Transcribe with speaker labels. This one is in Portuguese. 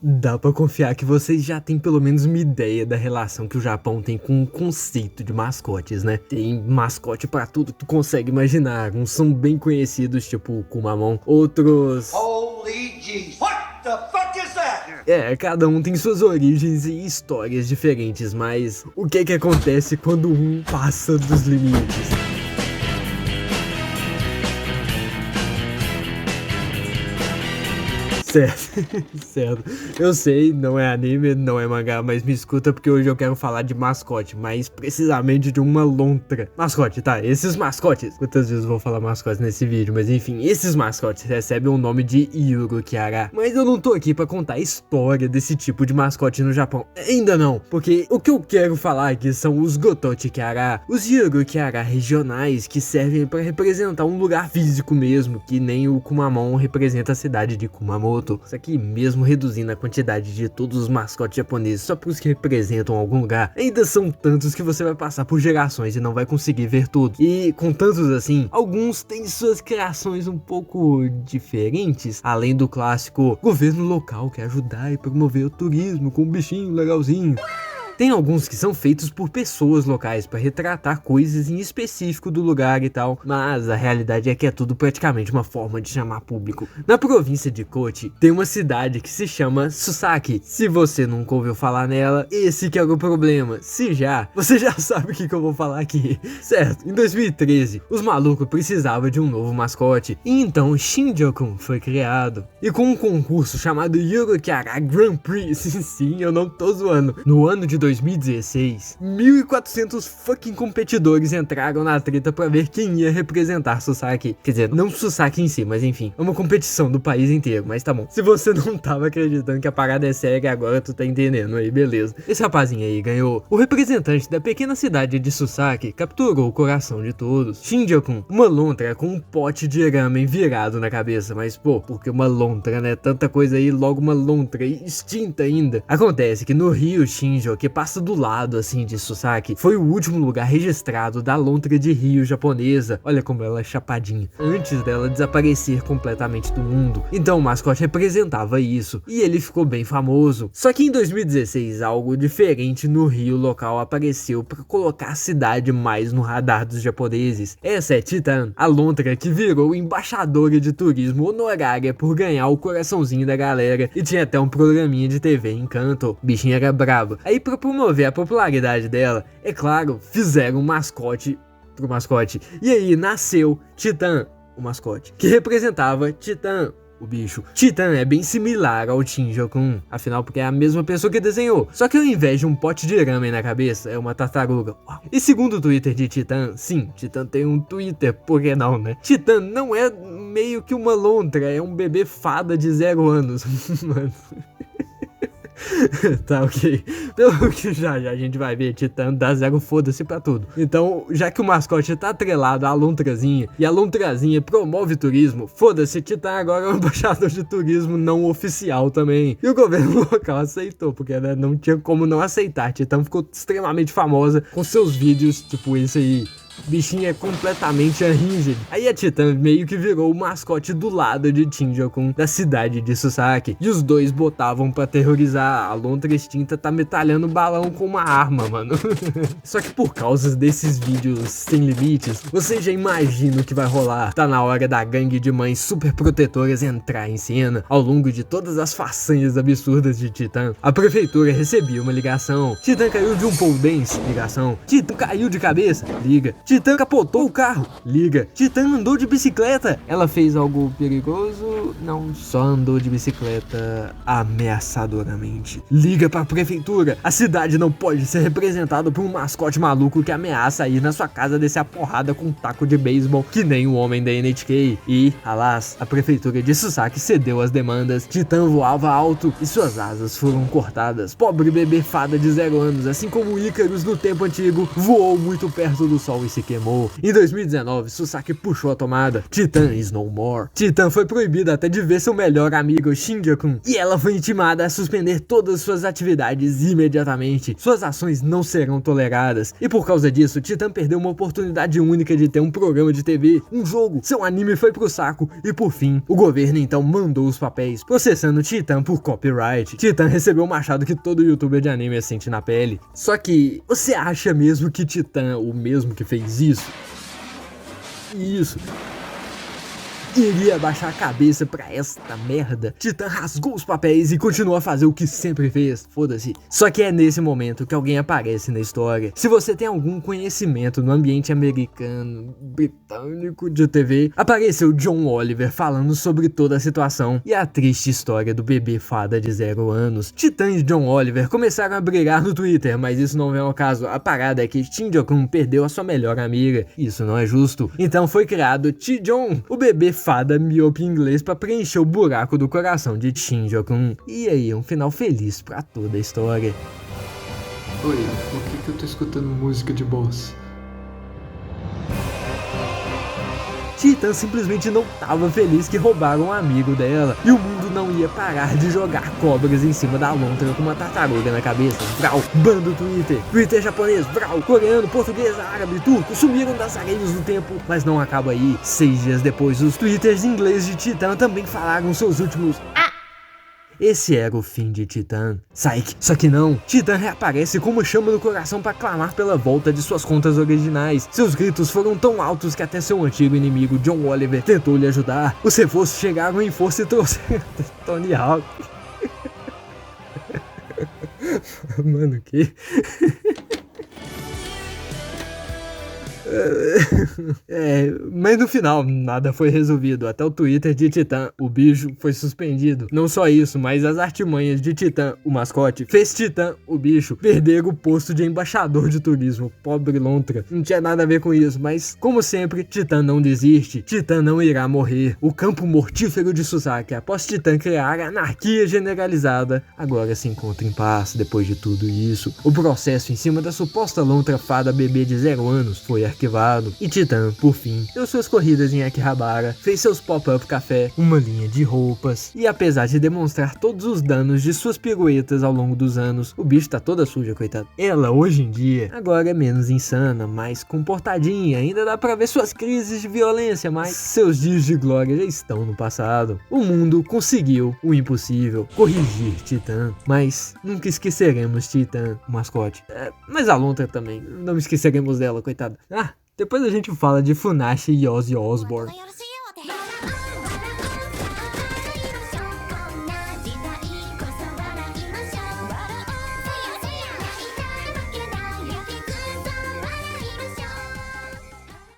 Speaker 1: Dá pra confiar que vocês já têm pelo menos uma ideia da relação que o Japão tem com o conceito de mascotes, né? Tem mascote pra tudo que tu consegue imaginar. Uns são bem conhecidos, tipo o Kumamon. Outros...
Speaker 2: Holy jeez. What the fuck is that?
Speaker 1: Cada um tem suas origens e histórias diferentes, mas o que acontece quando um passa dos limites? Certo. Eu sei, não é anime, não é mangá, mas me escuta porque hoje eu quero falar de mascote, mais precisamente de uma lontra. Mascote, tá? Esses mascotes. Quantas vezes eu vou falar mascote nesse vídeo, mas enfim, esses mascotes recebem o nome de Yurukyara. Mas eu não tô aqui pra contar a história desse tipo de mascote no Japão. Ainda não, porque o que eu quero falar aqui são os Gotochikara, os Yurukyara regionais que servem pra representar um lugar físico mesmo, que nem o Kumamon representa a cidade de Kumamoto. Isso aqui, mesmo reduzindo a quantidade de todos os mascotes japoneses só para os que representam algum lugar, ainda são tantos que você vai passar por gerações e não vai conseguir ver tudo. E com tantos assim, alguns têm suas criações um pouco diferentes, além do clássico governo local quer ajudar e promover o turismo com um bichinho legalzinho. Tem alguns que são feitos por pessoas locais para retratar coisas em específico do lugar e tal, mas a realidade é que é tudo praticamente uma forma de chamar público. Na província de Kochi, tem uma cidade que se chama Susaki. Se você nunca ouviu falar nela, esse que é o problema. Se já, você já sabe o que eu vou falar aqui. Certo, em 2013, os malucos precisavam de um novo mascote, e então Shinjo-kun foi criado. E com um concurso chamado Yurukyara Grand Prix, sim, eu não tô zoando, no ano de 2016, 1.400 fucking competidores entraram na treta pra ver quem ia representar Susaki. Quer dizer, não Susaki em si, mas enfim, é uma competição do país inteiro, mas tá bom. Se você não tava acreditando que a parada é séria, agora tu tá entendendo aí, beleza. Esse rapazinho aí ganhou. O representante da pequena cidade de Susaki capturou o coração de todos. Shinjo-kun, uma lontra com um pote de ramen virado na cabeça, mas pô, porque uma lontra, né? Tanta coisa aí, logo uma lontra extinta ainda. Acontece que no Rio Shinjo, que passa do lado assim de Susaki, foi o último lugar registrado da lontra de rio japonesa. Olha como ela é chapadinha, antes dela desaparecer completamente do mundo. Então o mascote representava isso, e ele ficou bem famoso. Só que em 2016 algo diferente no rio local apareceu para colocar a cidade mais no radar dos japoneses. Essa é Titan, a lontra que virou embaixadora de turismo honorária por ganhar o coraçãozinho da galera, e tinha até um programinha de TV em Kanto. Bichinha era brava. Aí pra promover a popularidade dela, é claro, fizeram um mascote pro mascote. E aí nasceu Titan, o mascote, que representava Titan, o bicho. Titan é bem similar ao Shinjo-kun, afinal porque é a mesma pessoa que desenhou, só que ao invés de um pote de ramen na cabeça, é uma tartaruga. Uau. E segundo o Twitter de Titan, sim, Titan tem um Twitter, por que não, né? Titan não é meio que uma lontra, é um bebê fada de 0 anos. Mano... Tá, ok. Pelo que já a gente vai ver, Titan dá zero foda-se pra tudo. Então, já que o mascote tá atrelado à lontrazinha, e a lontrazinha promove turismo, foda-se, Titan agora é um embaixador de turismo não oficial também. E o governo local aceitou, porque né, não tinha como não aceitar. Titan ficou extremamente famosa com seus vídeos, tipo esse aí. Bichinha é completamente unhinged. Aí a Titan meio que virou o mascote do lado de Shinjo-kun da cidade de Susaki. E os dois botavam pra terrorizar. A lontra extinta tá metralhando balão com uma arma, mano. Só que por causa desses vídeos sem limites, você já imagina o que vai rolar. Tá na hora da gangue de mães super protetoras entrar em cena. Ao longo de todas as façanhas absurdas de Titan, a prefeitura recebia uma ligação. Titan caiu de um pole dance, ligação. Titan caiu de cabeça, liga. Titan capotou o carro, liga. Titan andou de bicicleta. Ela fez algo perigoso? Não, só andou de bicicleta ameaçadoramente. Liga pra prefeitura. A cidade não pode ser representada por um mascote maluco que ameaça ir na sua casa descer a porrada com um taco de beisebol, que nem o homem da NHK. E, alas, a prefeitura de Susaki cedeu às demandas. Titan voava alto e suas asas foram cortadas. Pobre bebê fada de 0 anos, assim como Ícaros no tempo antigo, voou muito perto do sol e se queimou. Em 2019, Susaki puxou a tomada. Titan is no more. Titan foi proibida até de ver seu melhor amigo Shinja-kun, e ela foi intimada a suspender todas suas atividades imediatamente. Suas ações não serão toleradas, e por causa disso, Titan perdeu uma oportunidade única de ter um programa de TV, um jogo. Seu anime foi pro saco, e por fim, o governo então mandou os papéis, processando Titan por copyright. Titan recebeu o machado que todo youtuber de anime sente na pele. Só que, você acha mesmo que Titan, o mesmo que fez isso, iria baixar a cabeça pra esta merda? Titan rasgou os papéis e continuou a fazer o que sempre fez, foda-se. Só que é nesse momento que alguém aparece na história. Se você tem algum conhecimento no ambiente americano, britânico de TV, apareceu John Oliver falando sobre toda a situação e a triste história do bebê fada de 0 anos. Titan e John Oliver começaram a brigar no Twitter, mas isso não é o caso. A parada é que Shinja-kun perdeu a sua melhor amiga. Isso não é justo. Então foi criado T-John, o bebê fada miope em inglês, pra preencher o buraco do coração de Shinja-kun. E aí, um final feliz pra toda a história.
Speaker 3: Oi, por que eu tô escutando música de boss?
Speaker 1: Titan simplesmente não tava feliz que roubaram um amigo dela, e o mundo não ia parar de jogar cobras em cima da lontra com uma tartaruga na cabeça. Vral, bando Twitter, Twitter japonês, vral, coreano, português, árabe, turco, sumiram das areias do tempo. Mas não acaba aí. 6 dias depois, os Twitters em inglês de Titan também falaram seus últimos Esse era o fim de Titan. Psyche. Só que não, Titan reaparece como chama no coração para clamar pela volta de suas contas originais. Seus gritos foram tão altos que até seu antigo inimigo John Oliver tentou lhe ajudar. Os reforços chegaram em força e trouxeram Tony Hawk. Mano, que... mas no final nada foi resolvido. Até o Twitter de Titan, o bicho, foi suspendido. Não só isso, mas as artimanhas de Titan, o mascote, fez Titan, o bicho, perder o posto de embaixador de turismo. Pobre lontra. Não tinha nada a ver com isso, mas como sempre, Titan não desiste. Titan não irá morrer. O campo mortífero de Susaki, após Titan criar anarquia generalizada, agora se encontra em paz. Depois de tudo isso, o processo em cima da suposta lontra fada bebê de 0 anos foi arquivado. E Titan, por fim, deu suas corridas em Akihabara, fez seus pop-up café, uma linha de roupas, e apesar de demonstrar todos os danos de suas piruetas ao longo dos anos, o bicho tá toda suja, coitado. Ela, hoje em dia, agora é menos insana, mais comportadinha, ainda dá pra ver suas crises de violência, mas seus dias de glória já estão no passado. O mundo conseguiu o impossível, corrigir Titan, mas nunca esqueceremos Titan, o mascote. Mas a lontra também, não esqueceremos dela, coitada. Depois a gente fala de Funashi e Ozzy Osbourne.